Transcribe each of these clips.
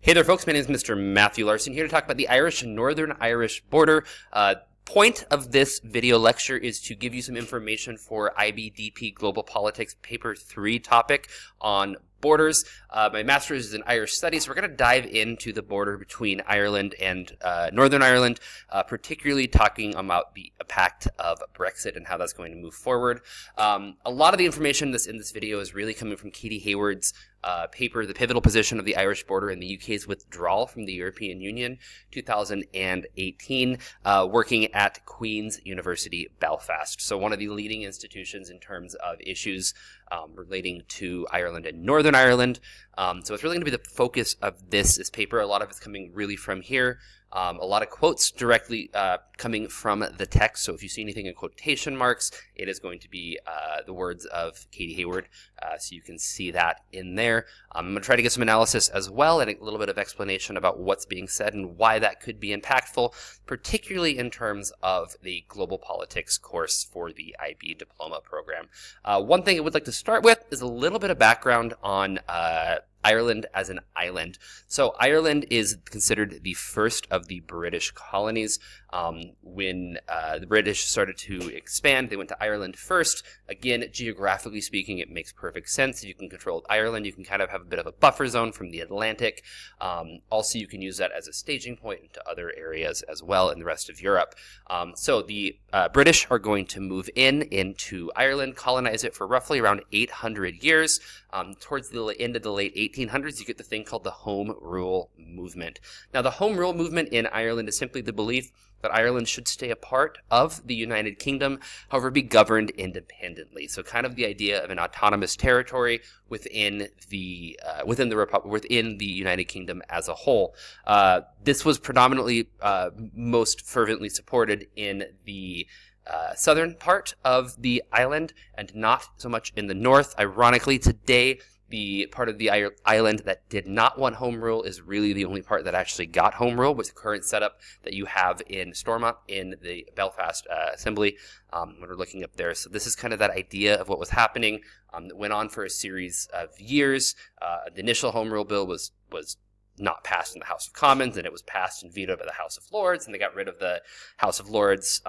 Hey there, folks. My name is Mr. Matthew Larson here to talk about the Irish and Northern Irish border. Point of this video lecture is to give you some information for IBDP Global Politics Paper 3 topic on borders. My master's is in Irish Studies. We're going to dive into the border between Ireland and Northern Ireland, particularly talking about the impact of Brexit and how that's going to move forward. A lot of the information in this video is really coming from Katy Haywards' paper, The Pivotal Position of the Irish Border and the UK's Withdrawal from the European Union, 2018, working at Queen's University, Belfast. So one of the leading institutions in terms of issues relating to Ireland and Northern Ireland. So it's really going to be the focus of this paper. A lot of it's coming really from here. A lot of quotes directly coming from the text. So if you see anything in quotation marks, it is going to be the words of Katy Hayward. So you can see that in there. I'm going to try to get some analysis as well and a little bit of explanation about what's being said and why that could be impactful, particularly in terms of the global politics course for the IB diploma program. One thing I would like to start with is a little bit of background on Ireland as an island. So Ireland is considered the first of the British colonies. When the British started to expand, they went to Ireland first. Again, geographically speaking, it makes perfect sense. If you can control Ireland, you can kind of have a bit of a buffer zone from the Atlantic. Also, you can use that as a staging point into other areas as well in the rest of Europe. So the British are going to move into Ireland, colonize it for roughly around 800 years. Towards the end of the late 1800s, you get the thing called the Home Rule movement. Now, the Home Rule movement in Ireland is simply the belief that Ireland should stay a part of the United Kingdom, however, be governed independently. So, kind of the idea of an autonomous territory within the United Kingdom as a whole. This was predominantly most fervently supported in the southern part of the island and not so much in the north. Ironically, today, the part of the island that did not want home rule is really the only part that actually got home rule with the current setup that you have in Stormont in the Belfast Assembly when we're looking up there. So this is kind of that idea of what was happening that went on for a series of years. The initial home rule bill was not passed in the House of Commons, and it was passed and vetoed by the House of Lords, and they got rid of the House of Lords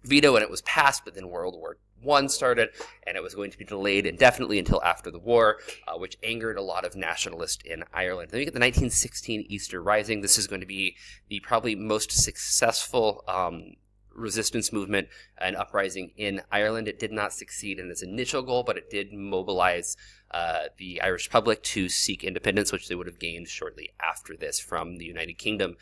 veto, and it was passed, but then World War I started, and it was going to be delayed indefinitely until after the war, which angered a lot of nationalists in Ireland. Then we get the 1916 Easter Rising. This is going to be the probably most successful resistance movement and uprising in Ireland. It did not succeed in its initial goal, but it did mobilize the Irish public to seek independence, which they would have gained shortly after this from the United Kingdom.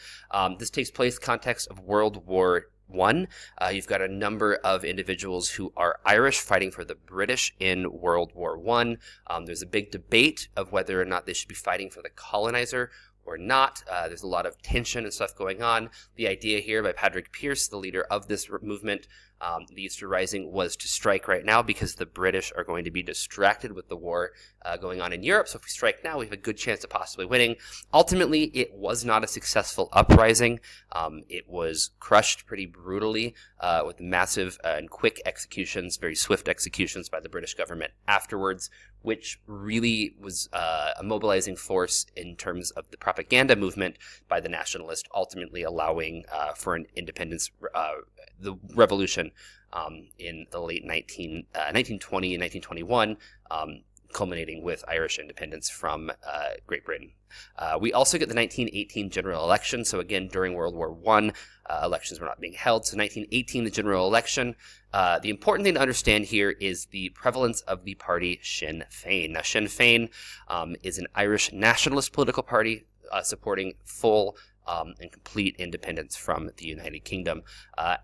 This takes place in the context of World War I. You've got a number of individuals who are Irish fighting for the British in World War I. There's a big debate of whether or not they should be fighting for the colonizer or not. There's a lot of tension and stuff going on. The idea here by Patrick Pearse, the leader of this movement, the Easter Rising, was to strike right now because the British are going to be distracted with the war going on in Europe. So if we strike now, we have a good chance of possibly winning. Ultimately, it was not a successful uprising. It was crushed pretty brutally with massive and quick executions, very swift executions by the British government afterwards, which really was a mobilizing force in terms of the propaganda movement by the nationalists, ultimately allowing for an independence, the revolution in the late 1920 and 1921, culminating with Irish independence from Great Britain. We also get the 1918 general election. So again, during World War I, elections were not being held. So 1918, the general election. The important thing to understand here is the prevalence of the party Sinn Féin. Now, Sinn Féin is an Irish nationalist political party supporting full and complete independence from the United Kingdom.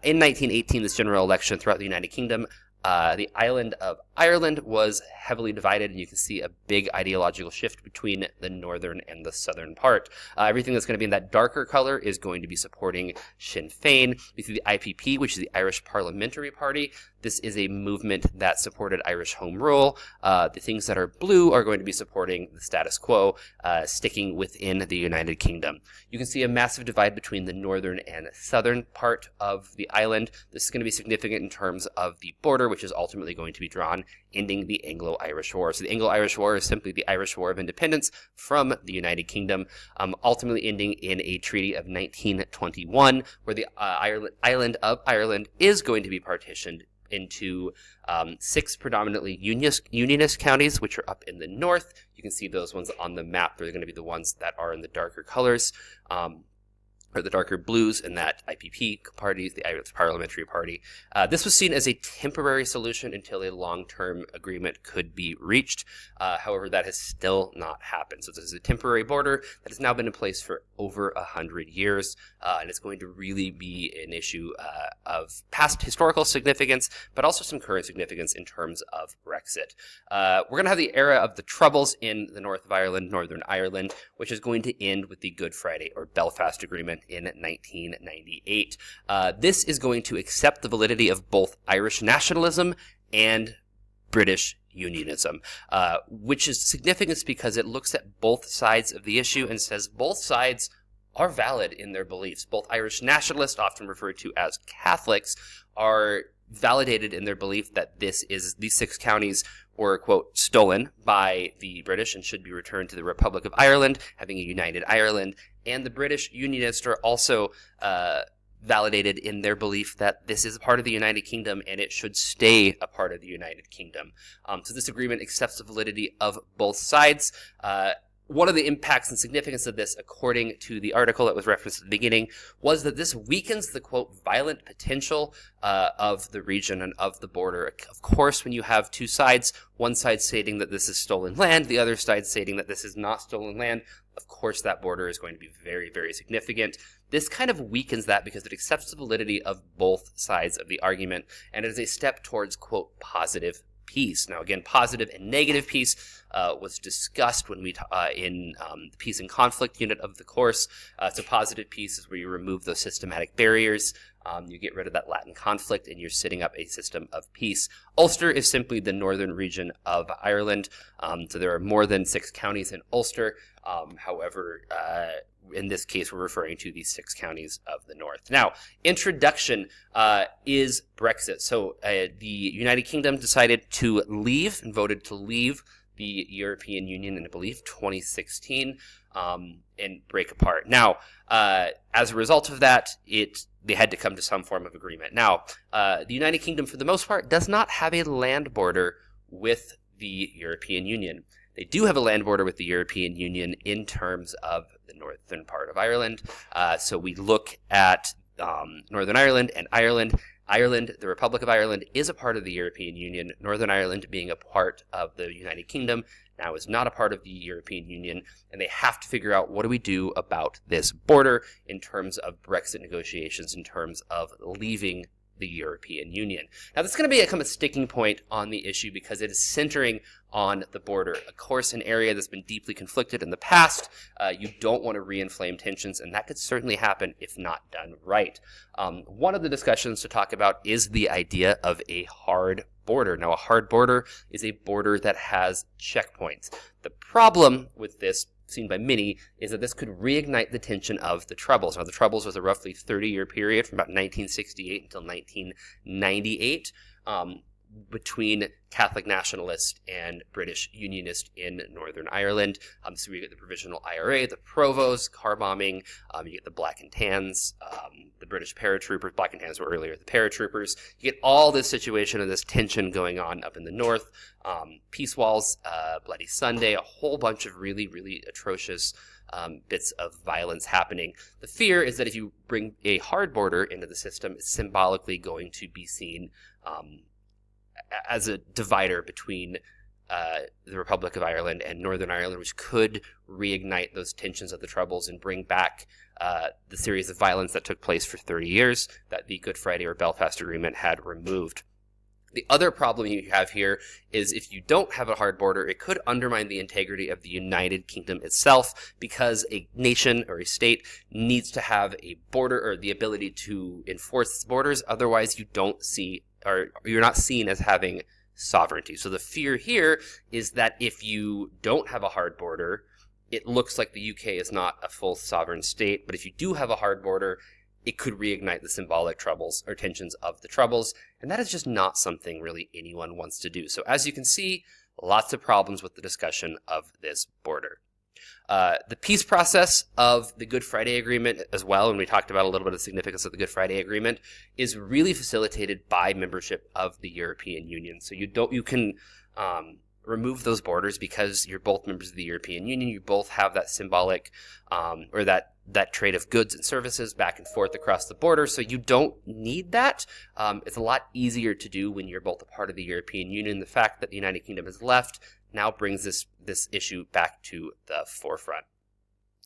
In 1918, this general election throughout the United Kingdom, the island of Ireland was heavily divided, and you can see a big ideological shift between the northern and the southern part. Everything that's going to be in that darker color is going to be supporting Sinn Féin. We see the IPP, which is the Irish Parliamentary Party. This is a movement that supported Irish Home Rule. The things that are blue are going to be supporting the status quo, sticking within the United Kingdom. You can see a massive divide between the northern and southern part of the island. This is going to be significant in terms of the border which is ultimately going to be drawn, ending the Anglo-Irish War. So the Anglo-Irish War is simply the Irish War of Independence from the United Kingdom, ultimately ending in a treaty of 1921, where the island of Ireland is going to be partitioned into 6 predominantly unionist counties, which are up in the north. You can see those ones on the map. They're going to be the ones that are in the darker colors. Or the darker blues in that IPP party, the Irish Parliamentary Party. This was seen as a temporary solution until a long-term agreement could be reached. However, that has still not happened. So this is a temporary border that has now been in place for over 100 years, and it's going to really be an issue of past historical significance, but also some current significance in terms of Brexit. We're going to have the era of the Troubles in the north of Ireland, Northern Ireland, which is going to end with the Good Friday or Belfast Agreement in 1998. This is going to accept the validity of both Irish nationalism and British unionism, which is significant because it looks at both sides of the issue and says both sides are valid in their beliefs. Both Irish nationalists, often referred to as Catholics, are validated in their belief that these 6 counties were, quote, stolen by the British and should be returned to the Republic of Ireland, having a united Ireland. And the British Unionists are also validated in their belief that this is a part of the United Kingdom and it should stay a part of the United Kingdom. So this agreement accepts the validity of both sides. One of the impacts and significance of this, according to the article that was referenced at the beginning, was that this weakens the, quote, violent potential of the region and of the border. Of course, when you have 2 sides, one side stating that this is stolen land, the other side stating that this is not stolen land, of course that border is going to be very, very significant. This kind of weakens that because it accepts the validity of both sides of the argument, and it is a step towards, quote, positive peace. Now, again, positive and negative peace was discussed when we in the peace and conflict unit of the course. So positive peace is where you remove those systematic barriers. You get rid of that Latin conflict and you're setting up a system of peace. Ulster is simply the northern region of Ireland. So there are more than 6 counties in Ulster. However, in this case, we're referring to these 6 counties of the north. Now, introduction is Brexit. So the United Kingdom decided to leave and voted to leave the European Union in, I believe, 2016 and break apart. Now, as a result of that, they had to come to some form of agreement. Now, the United Kingdom, for the most part, does not have a land border with the European Union. They do have a land border with the European Union in terms of the northern part of Ireland. So we look at Northern Ireland and Ireland. Ireland, the Republic of Ireland, is a part of the European Union. Northern Ireland, being a part of the United Kingdom, now is not a part of the European Union, and they have to figure out what do we do about this border in terms of Brexit negotiations, in terms of leaving the European Union. Now, this is going to become a sticking point on the issue because it is centering on the border. Of course, an area that's been deeply conflicted in the past. You don't want to re-inflame tensions, and that could certainly happen if not done right. One of the discussions to talk about is the idea of a hard border. Now, a hard border is a border that has checkpoints. The problem with this, seen by many, is that this could reignite the tension of the Troubles. Now, the Troubles was a roughly 30-year period from about 1968 until 1998 between Catholic nationalists and British unionists in Northern Ireland. So we get the Provisional IRA, the Provos, car bombing, you get the Black and Tans, the British paratroopers. Black and Tans were earlier, the paratroopers. You get all this situation and this tension going on up in the north. Peace walls, Bloody Sunday, a whole bunch of really, really atrocious bits of violence happening. The fear is that if you bring a hard border into the system, it's symbolically going to be seen as a divider between the Republic of Ireland and Northern Ireland, which could reignite those tensions of the Troubles and bring back the series of violence that took place for 30 years that the Good Friday or Belfast Agreement had removed. The other problem you have here is if you don't have a hard border, it could undermine the integrity of the United Kingdom itself, because a nation or a state needs to have a border or the ability to enforce its borders. Otherwise, you don't see, or you're not seen as having sovereignty. So the fear here is that if you don't have a hard border, it looks like the UK is not a full sovereign state. But if you do have a hard border, it could reignite the symbolic troubles or tensions of the Troubles, and that is just not something really anyone wants to do. So as you can see, lots of problems with the discussion of this border. The peace process of the Good Friday Agreement as well, and we talked about a little bit of the significance of the Good Friday Agreement, is really facilitated by membership of the European Union. So you can remove those borders because you're both members of the European Union. You both have that symbolic or that trade of goods and services back and forth across the border. So you don't need that. It's a lot easier to do when you're both a part of the European Union. The fact that the United Kingdom has left now brings this issue back to the forefront.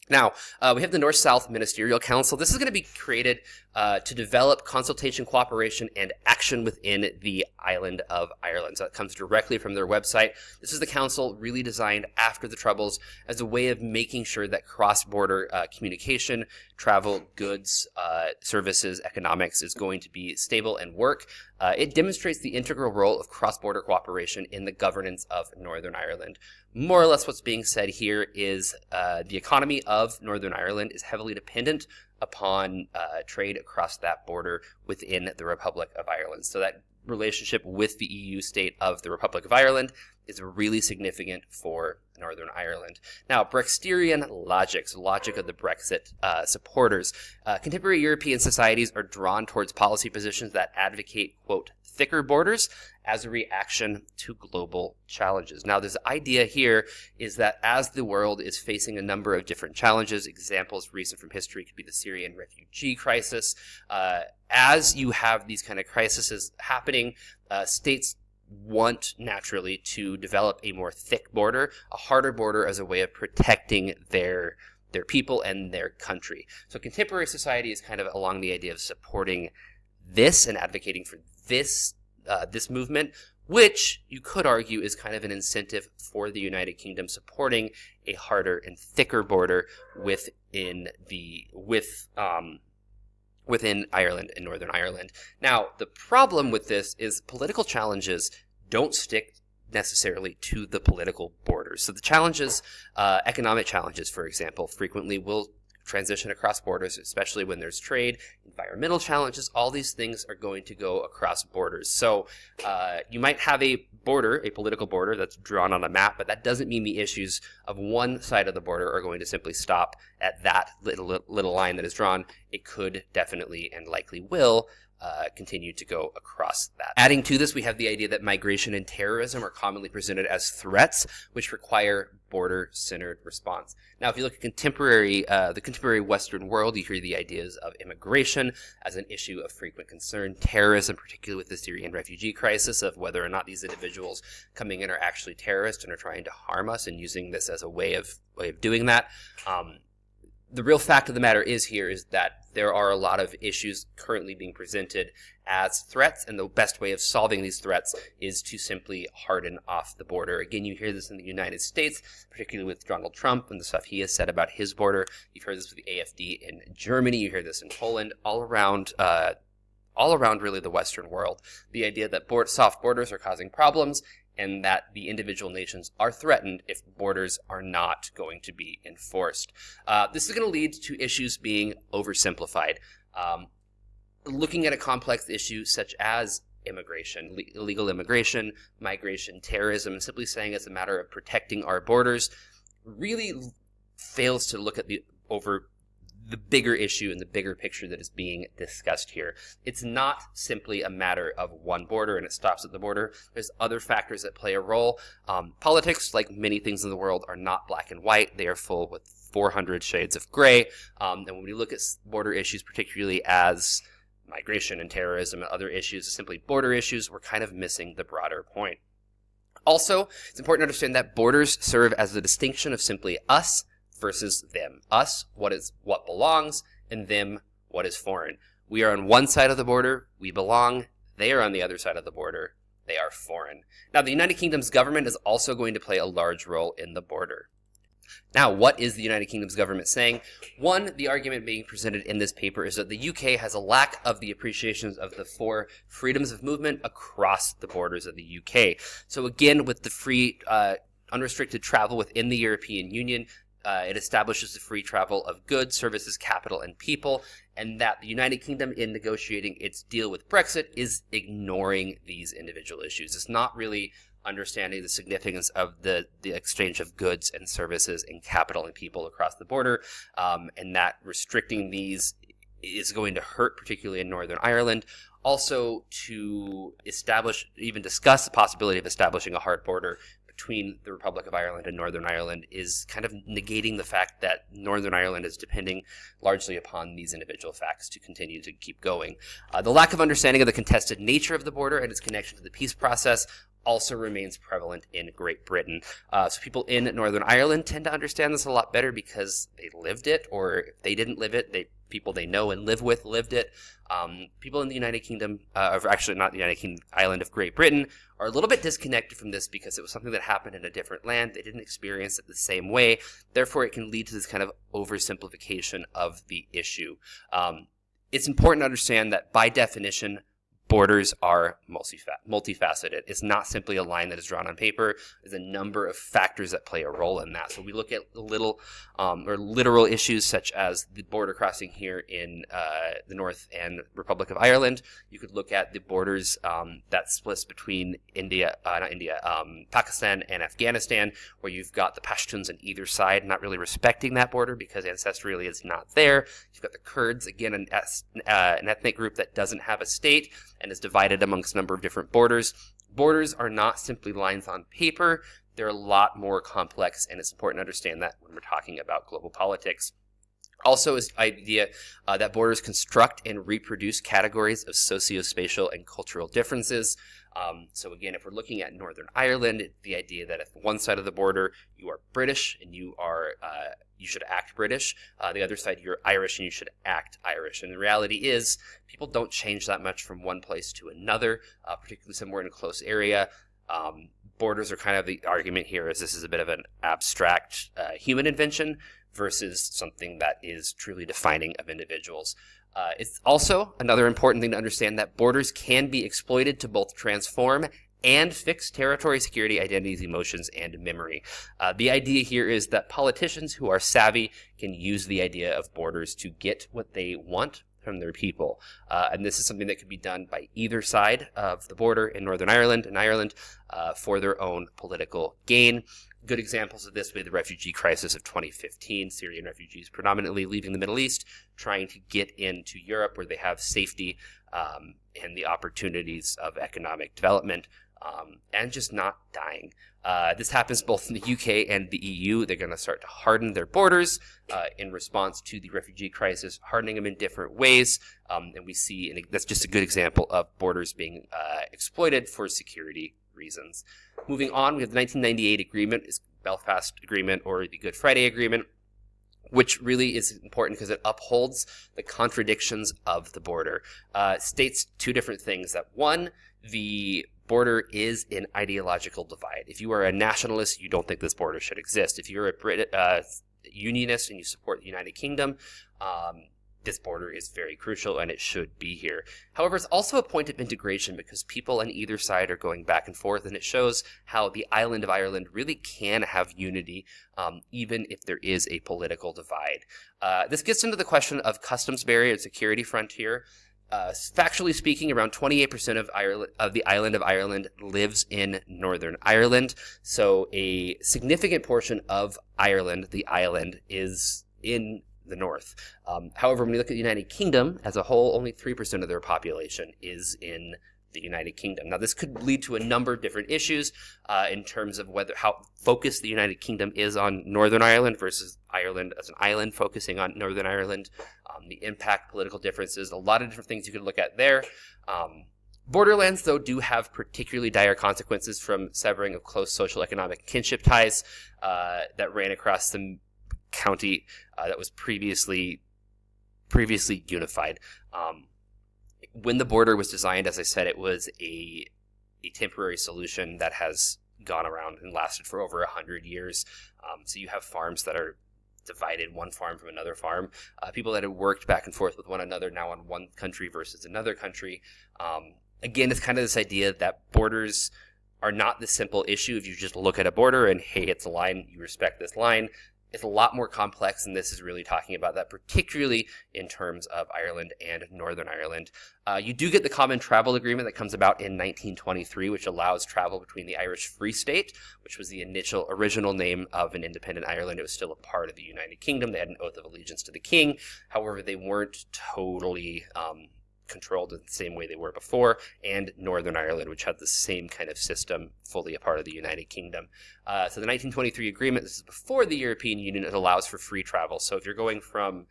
Now, we have the North-South Ministerial Council. This is going to be created to develop consultation, cooperation, and action within the island of Ireland. So that comes directly from their website. This is the council really designed after the Troubles as a way of making sure that cross-border communication, travel, goods, services, economics is going to be stable and work. It demonstrates the integral role of cross-border cooperation in the governance of Northern Ireland. More or less what's being said here is the economy of Northern Ireland is heavily dependent upon trade across that border within the Republic of Ireland. So that relationship with the EU state of the Republic of Ireland is really significant for Northern Ireland. Now, Brexiteerian logic, so logic of the Brexit supporters. Contemporary European societies are drawn towards policy positions that advocate, quote, thicker borders as a reaction to global challenges. Now, this idea here is that as the world is facing a number of different challenges, examples recent from history could be the Syrian refugee crisis. As you have these kind of crises happening, states want naturally to develop a more thick border, a harder border as a way of protecting their people and their country. So contemporary society is kind of along the idea of supporting this and advocating for this movement, which you could argue is kind of an incentive for the United Kingdom supporting a harder and thicker border within Ireland and Northern Ireland. Now, the problem with this is political challenges don't stick necessarily to the political borders. So the challenges, economic challenges, for example, frequently will transition across borders, especially when there's trade. Environmental challenges, all these things are going to go across borders. So you might have a border, a political border that's drawn on a map, but that doesn't mean the issues of one side of the border are going to simply stop at that little line that is drawn. It could definitely and likely will continue to go across that. Adding to this, we have the idea that migration and terrorism are commonly presented as threats, which require border-centered response. Now, if you look at the contemporary Western world, you hear the ideas of immigration as an issue of frequent concern, terrorism, particularly with the Syrian refugee crisis, of whether or not these individuals coming in are actually terrorists and are trying to harm us, and using this as a way of doing that. The real fact of the matter is that there are a lot of issues currently being presented as threats, and the best way of solving these threats is to simply harden off the border. Again, you hear this in the United States, particularly with Donald Trump and the stuff he has said about his border. You've heard this with the AfD in Germany. You hear this in Poland, all around really the Western world. The idea that soft borders are causing problems, and that the individual nations are threatened if borders are not going to be enforced. This is going to lead to issues being oversimplified. Looking at a complex issue such as immigration, illegal immigration, migration, terrorism, and simply saying it's a matter of protecting our borders really fails to look at the bigger issue and the bigger picture that is being discussed here. It's not simply a matter of one border and it stops at the border. There's other factors that play a role. Politics, like many things in the world, are not black and white. They are full with 400 shades of gray. And when we look at border issues, particularly as migration and terrorism and other issues, simply border issues, we're kind of missing the broader point. Also, it's important to understand that borders serve as the distinction of simply us versus them. Us, what belongs, and them, what is foreign. We are on one side of the border, we belong. They are on the other side of the border, they are foreign. Now, the United Kingdom's government is also going to play a large role in the border. Now, what is the United Kingdom's government saying? One, the argument being presented in this paper is that the UK has a lack of the appreciations of the 4 freedoms of movement across the borders of the UK. So again, with the free, unrestricted travel within the European Union, It establishes the free travel of goods, services, capital, and people, and that the United Kingdom, in negotiating its deal with Brexit, is ignoring these individual issues. It's not really understanding the significance of the exchange of goods and services and capital and people across the border, and that restricting these is going to hurt, particularly in Northern Ireland. Also, to establish, even discuss the possibility of establishing a hard border between the Republic of Ireland and Northern Ireland is kind of negating the fact that Northern Ireland is depending largely upon these individual facts to continue to keep going. The lack of understanding of the contested nature of the border and its connection to the peace process also remains prevalent in Great Britain. So people in Northern Ireland tend to understand this a lot better because they lived it, or if they didn't live it, people they know and live with lived it. People in the United Kingdom, or actually not the United Kingdom, island of Great Britain, are a little bit disconnected from this because it was something that happened in a different land. They didn't experience it the same way. Therefore, it can lead to this kind of oversimplification of the issue. It's important to understand that by definition, borders are multifaceted. It's not simply a line that is drawn on paper. There's a number of factors that play a role in that. So we look at literal issues such as the border crossing here in the North and Republic of Ireland. You could look at the borders that splits between Pakistan and Afghanistan, where you've got the Pashtuns on either side not really respecting that border because ancestrally it's not there. You've got the Kurds, again, an ethnic group that doesn't have a state and is divided amongst a number of different borders. Borders are not simply lines on paper. They're a lot more complex, and it's important to understand that when we're talking about global politics. Also is the idea that borders construct and reproduce categories of socio-spatial and cultural differences. So again, if we're looking at Northern Ireland, it's the idea that if one side of the border you are British and you should act British, the other side you're Irish and you should act Irish. And the reality is, people don't change that much from one place to another, particularly somewhere in a close area. Borders are kind of the argument here, is this is a bit of an abstract human invention versus something that is truly defining of individuals. It's also another important thing to understand that borders can be exploited to both transform and fix territory, security, identities, emotions, and memory. The idea here is that politicians who are savvy can use the idea of borders to get what they want from their people. And this is something that could be done by either side of the border in Northern Ireland and Ireland for their own political gain. Good examples of this would be the refugee crisis of 2015, Syrian refugees predominantly leaving the Middle East, trying to get into Europe where they have safety and the opportunities of economic development, and just not dying. This happens both in the UK and the EU. They're going to start to harden their borders in response to the refugee crisis, hardening them in different ways. And we see, and that's just a good example of borders being exploited for security reasons. Moving on, we have the 1998 agreement, is Belfast Agreement or the Good Friday Agreement, which really is important because it upholds the contradictions of the border. States two different things. That one, the border is an ideological divide. If you are a nationalist, you don't think this border should exist. If you're a unionist and you support the United Kingdom, this border is very crucial and it should be here. However, it's also a point of integration because people on either side are going back and forth, and it shows how the island of Ireland really can have unity even if there is a political divide. This gets into the question of customs barrier and security frontier. Factually speaking, around 28% of the island of Ireland lives in Northern Ireland. So a significant portion of Ireland, the island, is in the north. However, when you look at the United Kingdom as a whole, only 3% of their population is in the United Kingdom. Now, this could lead to a number of different issues in terms of how focused the United Kingdom is on Northern Ireland versus Ireland as an island focusing on Northern Ireland, the impact, political differences, a lot of different things you could look at there. Borderlands, though, do have particularly dire consequences from severing of close social economic kinship ties that ran across the county that was previously unified. When the border was designed, as I said, it was a temporary solution that has gone around and lasted for over 100 years. So you have farms that are divided, one farm from another farm. People that have worked back and forth with one another now on one country versus another country. Again, it's kind of this idea that borders are not the simple issue. If you just look at a border and, hey, it's a line, you respect this line. It's a lot more complex, and this is really talking about that, particularly in terms of Ireland and Northern Ireland. You do get the Common Travel Agreement that comes about in 1923, which allows travel between the Irish Free State, which was the original name of an independent Ireland. It was still a part of the United Kingdom. They had an oath of allegiance to the king. However, they weren't totally controlled in the same way they were before, and Northern Ireland, which had the same kind of system, fully a part of the United Kingdom. So the 1923 agreement, this is before the European Union, it allows for free travel. So if you're going from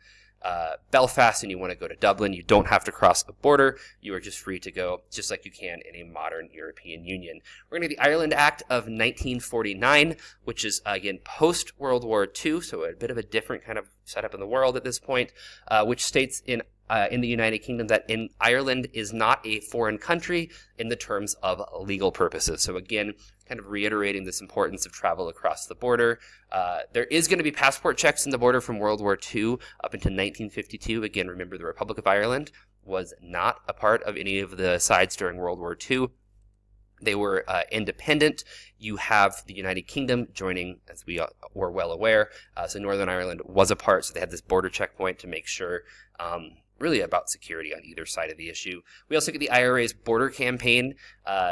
Belfast and you want to go to Dublin, you don't have to cross a border. You are just free to go, just like you can in a modern European Union. We're going to the Ireland Act of 1949, which is, again, post-World War II, so a bit of a different kind of setup in the world at this point, which states in the United Kingdom that in Ireland is not a foreign country in the terms of legal purposes. So again, kind of reiterating this importance of travel across the border. There is going to be passport checks in the border from World War II up until 1952. Again, remember the Republic of Ireland was not a part of any of the sides during World War II. They were independent. You have the United Kingdom joining, as we were well aware. So Northern Ireland was a part, so they had this border checkpoint to make sure really about security on either side of the issue. We also get the IRA's border campaign.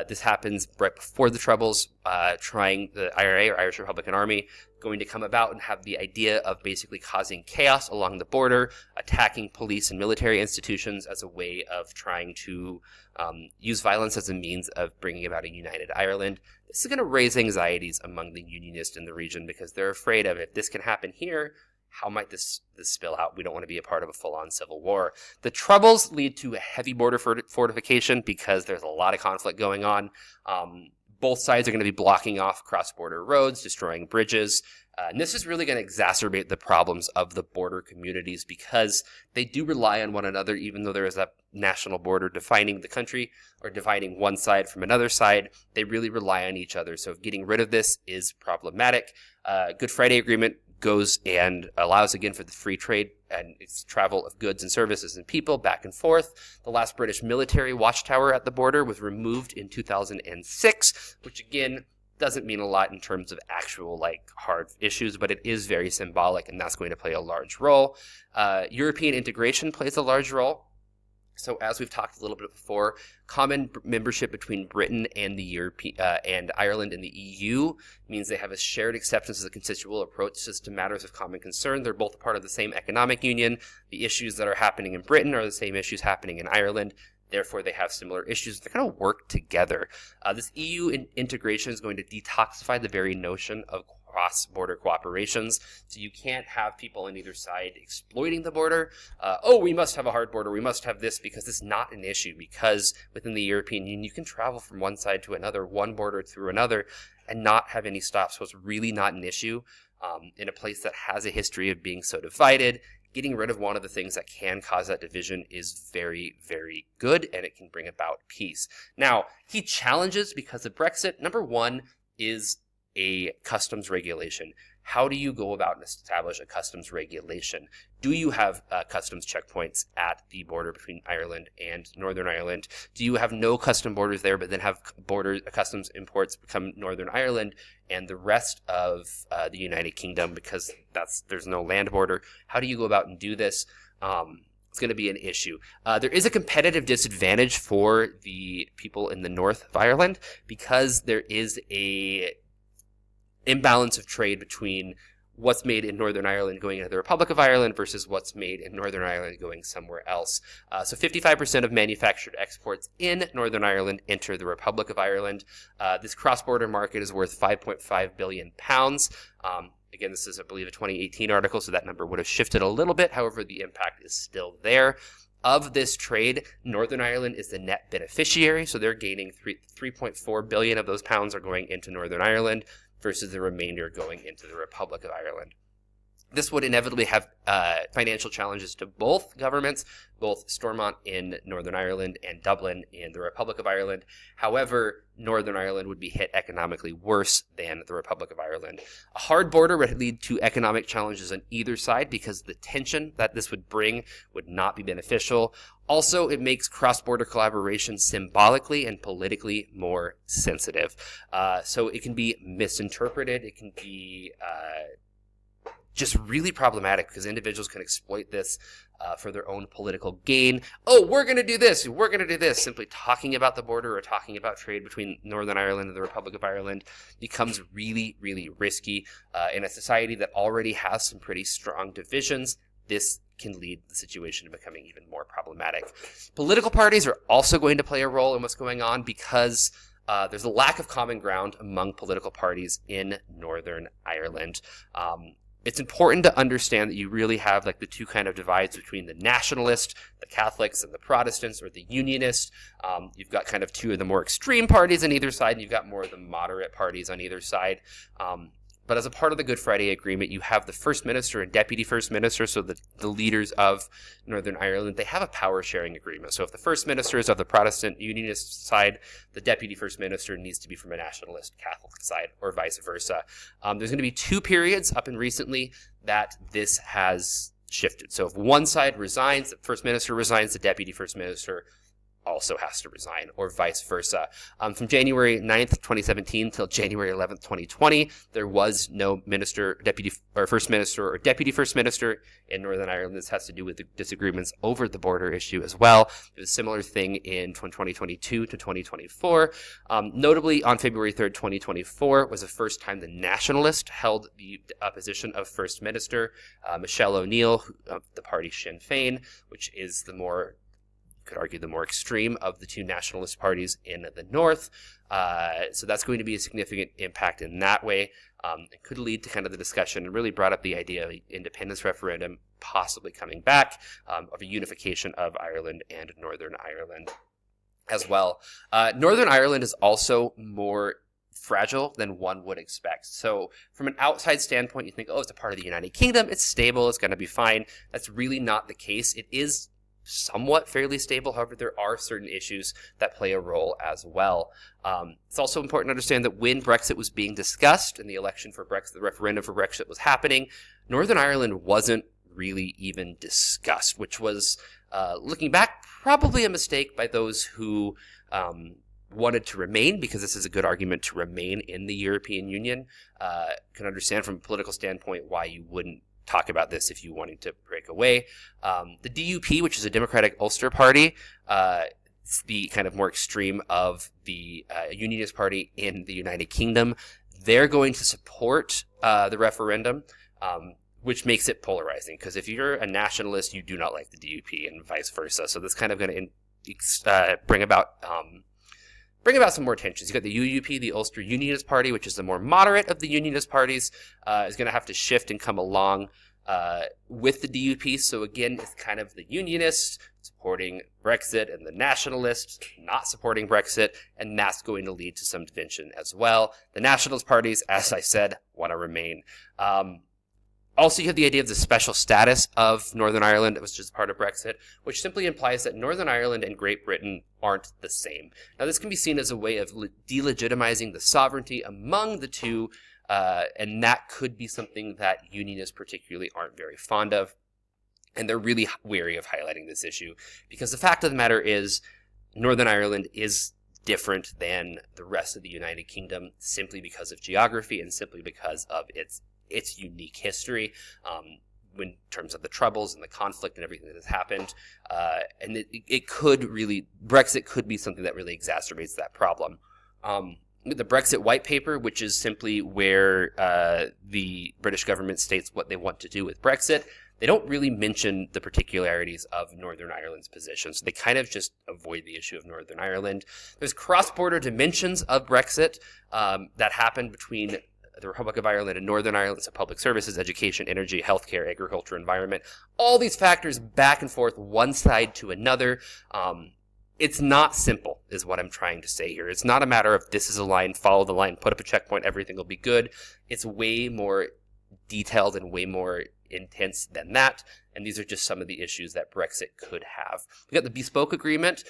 This happens right before the Troubles, trying the IRA, or Irish Republican Army, going to come about and have the idea of basically causing chaos along the border, attacking police and military institutions as a way of trying to use violence as a means of bringing about a united Ireland. This is going to raise anxieties among the Unionists in the region because they're afraid of, if this can happen here, how might this spill out? We don't want to be a part of a full-on civil war. The Troubles lead to a heavy border fortification because there's a lot of conflict going on. Both sides are going to be blocking off cross-border roads, destroying bridges. And this is really going to exacerbate the problems of the border communities because they do rely on one another, even though there is a national border defining the country or dividing one side from another side. They really rely on each other. So getting rid of this is problematic. Good Friday Agreement goes and allows, again, for the free trade and its travel of goods and services and people back and forth. The last British military watchtower at the border was removed in 2006, which, again, doesn't mean a lot in terms of actual, hard issues, but it is very symbolic, and that's going to play a large role. European integration plays a large role. So as we've talked a little bit before, common membership between Britain and and Ireland and the EU means they have a shared acceptance of the consensual approaches to matters of common concern. They're both a part of the same economic union. The issues that are happening in Britain are the same issues happening in Ireland. Therefore, they have similar issues. They're going to work together. This EU integration is going to detoxify the very notion of cross-border cooperations. So you can't have people on either side exploiting the border. We must have a hard border. We must have this, because it's not an issue. Because within the European Union, you can travel from one side to another, one border through another, and not have any stops. So it's really not an issue in a place that has a history of being so divided. Getting rid of one of the things that can cause that division is very, very good, and it can bring about peace. Now, key challenges because of Brexit. Number one is a customs regulation. How do you go about and establish a customs regulation? Do you have customs checkpoints at the border between Ireland and Northern Ireland? Do you have no custom borders there, but then have customs imports become Northern Ireland and the rest of the United Kingdom, because there's no land border? How do you go about and do this? It's going to be an issue. There is a competitive disadvantage for the people in the north of Ireland because there is a imbalance of trade between what's made in Northern Ireland going into the Republic of Ireland versus what's made in Northern Ireland going somewhere else. So 55% of manufactured exports in Northern Ireland enter the Republic of Ireland. This cross-border market is worth £5.5 billion. Again, this is, I believe, a 2018 article, so that number would have shifted a little bit. However, the impact is still there. Of this trade, Northern Ireland is the net beneficiary, so they're gaining 3.4 billion of those pounds are going into Northern Ireland, versus the remainder going into the Republic of Ireland. This would inevitably have financial challenges to both governments, both Stormont in Northern Ireland and Dublin in the Republic of Ireland. However, Northern Ireland would be hit economically worse than the Republic of Ireland. A hard border would lead to economic challenges on either side because the tension that this would bring would not be beneficial. Also, it makes cross-border collaboration symbolically and politically more sensitive. So it can be misinterpreted. It can be just really problematic because individuals can exploit this for their own political gain. Oh, we're going to do this. We're going to do this. Simply talking about the border or talking about trade between Northern Ireland and the Republic of Ireland becomes really, really risky in a society that already has some pretty strong divisions. This can lead the situation to becoming even more problematic. Political parties are also going to play a role in what's going on because there's a lack of common ground among political parties in Northern Ireland. It's important to understand that you really have like the two kind of divides between the nationalist, the Catholics, and the Protestants, or the Unionists. You've got kind of two of the more extreme parties on either side, and you've got more of the moderate parties on either side. But as a part of the Good Friday Agreement, you have the First Minister and Deputy First Minister, so the leaders of Northern Ireland, they have a power-sharing agreement. So if the First Minister is of the Protestant Unionist side, the Deputy First Minister needs to be from a nationalist Catholic side, or vice versa. There's going to be two periods up and recently that this has shifted. So if one side resigns, the First Minister resigns, the Deputy First Minister also has to resign, or vice versa. From January 9th, 2017 till January 11th, 2020, there was no minister, deputy, or first minister, or deputy first minister in Northern Ireland. This has to do with the disagreements over the border issue as well. There's a similar thing in 2022 to 2024. Notably, on February 3rd, 2024 was the first time the Nationalist held the position of first minister. Michelle O'Neill, of the party Sinn Féin, which is the more, could argue, the more extreme of the two nationalist parties in the north. So that's going to be a significant impact in that way. It could lead to kind of the discussion, and really brought up the idea of an independence referendum possibly coming back, of a unification of Ireland and Northern Ireland as well. Northern Ireland is also more fragile than one would expect. So from an outside standpoint, you think, oh, it's a part of the United Kingdom, it's stable, it's going to be fine. That's really not the case. It is somewhat fairly stable. However, there are certain issues that play a role as well. It's also important to understand that when Brexit was being discussed and the election for Brexit, the referendum for Brexit was happening, Northern Ireland wasn't really even discussed, which was, looking back, probably a mistake by those who wanted to remain, because this is a good argument to remain in the European Union. Can understand from a political standpoint why you wouldn't talk about this if you wanted to break away. The DUP, which is a Democratic Ulster Party, it's the kind of more extreme of the Unionist Party in the United Kingdom. They're going to support the referendum, which makes it polarizing, because if you're a nationalist, you do not like the DUP, and vice versa. So this kind of going to bring about some more tensions. You've got the UUP, the Ulster Unionist Party, which is the more moderate of the Unionist parties, is going to have to shift and come along with the DUP. So again, it's kind of the Unionists supporting Brexit and the Nationalists not supporting Brexit, and that's going to lead to some division as well. The Nationalist parties, as I said, want to remain. Also, you have the idea of the special status of Northern Ireland, which is part of Brexit, which simply implies that Northern Ireland and Great Britain aren't the same. Now, this can be seen as a way of delegitimizing the sovereignty among the two, and that could be something that unionists particularly aren't very fond of, and they're really wary of highlighting this issue, because the fact of the matter is Northern Ireland is different than the rest of the United Kingdom simply because of geography and simply because of its unique history, in terms of the troubles and the conflict and everything that has happened. And it could really, Brexit could be something that really exacerbates that problem. The Brexit white paper, which is simply where the British government states what they want to do with Brexit, they don't really mention the particularities of Northern Ireland's position. So they kind of just avoid the issue of Northern Ireland. There's cross-border dimensions of Brexit that happened between the Republic of Ireland and Northern Ireland, so public services, education, energy, healthcare, agriculture, environment, all these factors back and forth, one side to another. It's not simple, is what I'm trying to say here. It's not a matter of this is a line, follow the line, put up a checkpoint, everything will be good. It's way more detailed and way more intense than that, and these are just some of the issues that Brexit could have. We've got the Bespoke Agreement,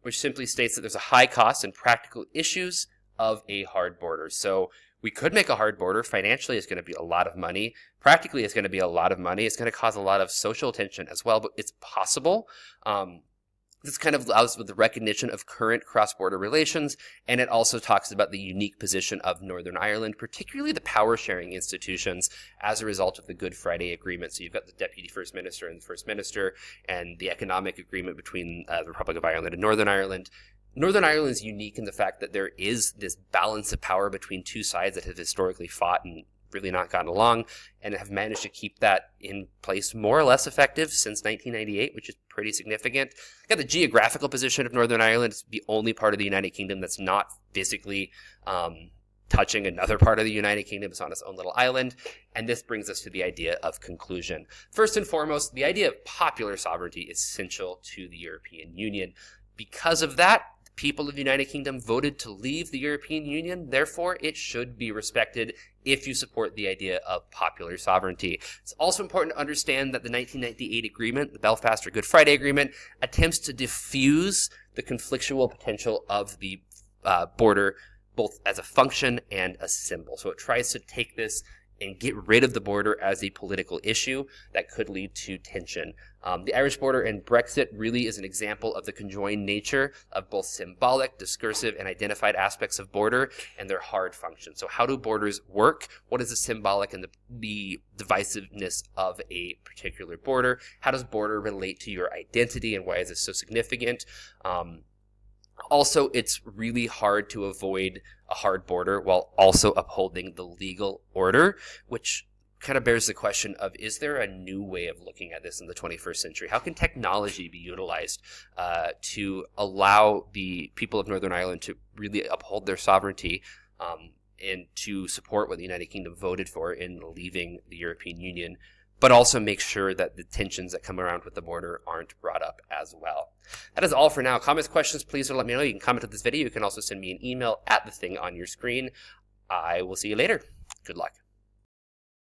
which simply states that there's a high cost and practical issues of a hard border. So we could make a hard border. Financially, it's going to be a lot of money. Practically, it's going to be a lot of money. It's going to cause a lot of social tension as well, but it's possible. This kind of allows with the recognition of current cross-border relations, and it also talks about the unique position of Northern Ireland, particularly the power-sharing institutions as a result of the Good Friday Agreement. So you've got the Deputy First Minister and the First Minister, and the economic agreement between the Republic of Ireland and Northern Ireland. Northern Ireland is unique in the fact that there is this balance of power between two sides that have historically fought and really not gotten along, and have managed to keep that in place more or less effective since 1998, which is pretty significant. The geographical position of Northern Ireland is the only part of the United Kingdom that's not physically touching another part of the United Kingdom. It's on its own little island, and this brings us to the idea of conclusion. First and foremost, the idea of popular sovereignty is essential to the European Union. Because of that, people of the United Kingdom voted to leave the European Union. Therefore, it should be respected if you support the idea of popular sovereignty. It's also important to understand that the 1998 agreement, the Belfast or Good Friday Agreement, attempts to diffuse the conflictual potential of the border, both as a function and a symbol. So it tries to take this and get rid of the border as a political issue that could lead to tension. The Irish border and Brexit really is an example of the conjoined nature of both symbolic, discursive, and identified aspects of border and their hard function. So how do borders work? What is the symbolic and the divisiveness of a particular border? How does border relate to your identity, and why is this so significant? Also, it's really hard to avoid a hard border while also upholding the legal order, which kind of bears the question of, is there a new way of looking at this in the 21st century? How can technology be utilized to allow the people of Northern Ireland to really uphold their sovereignty and to support what the United Kingdom voted for in leaving the European Union, but also make sure that the tensions that come around with the border aren't brought up as well. That is all for now. Comments, questions, please let me know. You can comment on this video. You can also send me an email at the thing on your screen. I will see you later. Good luck.